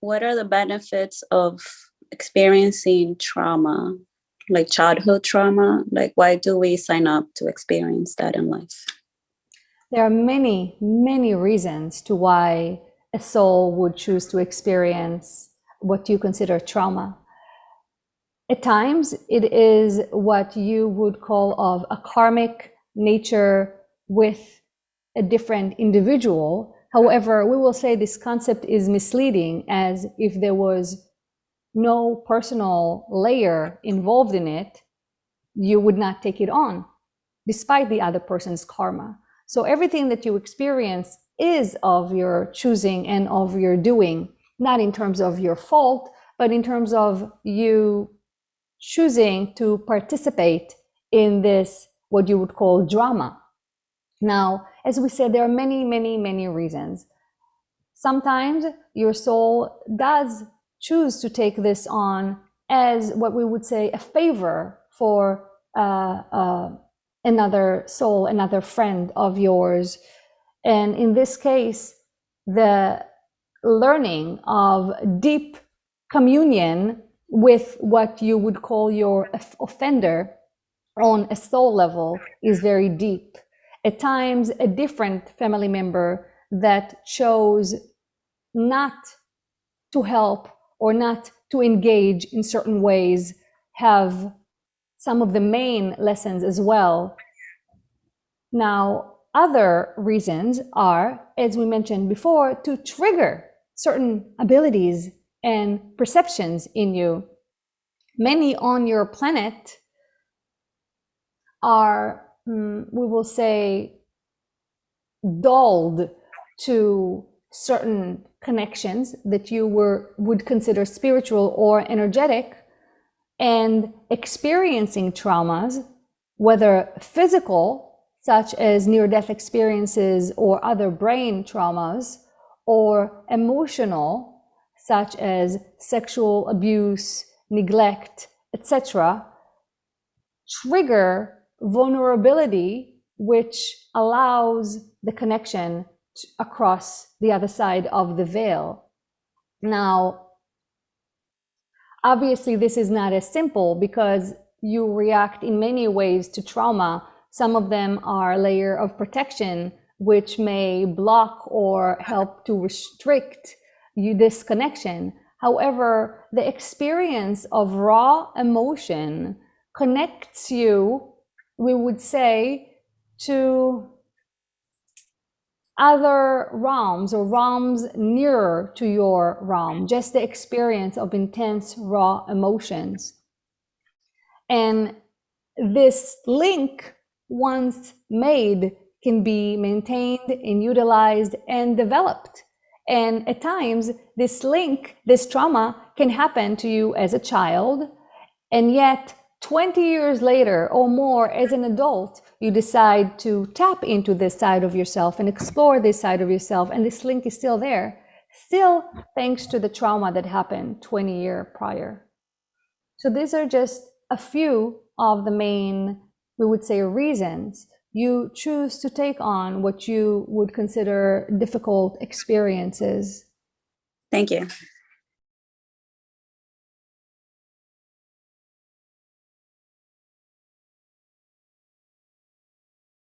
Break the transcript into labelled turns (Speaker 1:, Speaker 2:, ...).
Speaker 1: what are the benefits of experiencing trauma, like childhood trauma? Like, why do we sign up to experience that in life?
Speaker 2: There are many, many reasons to why a soul would choose to experience what you consider trauma. At times, it is what you would call of a karmic nature with a different individual. However, we will say this concept is misleading, as if there was no personal layer involved in it, you would not take it on, despite the other person's karma. So everything that you experience is of your choosing and of your doing, not in terms of your fault, but in terms of you choosing to participate in this, what you would call drama. Now, as we said, there are many, many, many reasons. Sometimes your soul does choose to take this on as what we would say a favor for another soul, another friend of yours. And in this case, the learning of deep communion with what you would call your offender on a soul level is very deep. At times, a different family member that chose not to help or not to engage in certain ways have some of the main lessons as well. Now, other reasons are, as we mentioned before, to trigger certain abilities and perceptions in you. Many on your planet are, we will say, dulled to certain connections that you would consider spiritual or energetic, and experiencing traumas, whether physical, such as near-death experiences or other brain traumas, or emotional, such as sexual abuse, neglect, etc., trigger vulnerability, which allows the connection across the other side of the veil. Now, obviously, this is not as simple because you react in many ways to trauma. Some of them are a layer of protection, which may block or help to restrict this connection. However, the experience of raw emotion connects you, we would say, to other realms or realms nearer to your realm, just the experience of intense raw emotions. And this link, once made, can be maintained and utilized and developed. And at times, this link, this trauma can happen to you as a child, and yet 20 years later or more as an adult, you decide to tap into this side of yourself and explore this side of yourself, and this link is still there, still thanks to the trauma that happened 20 years prior. So these are just a few of the main, we would say, reasons you choose to take on what you would consider difficult experiences.
Speaker 1: Thank you.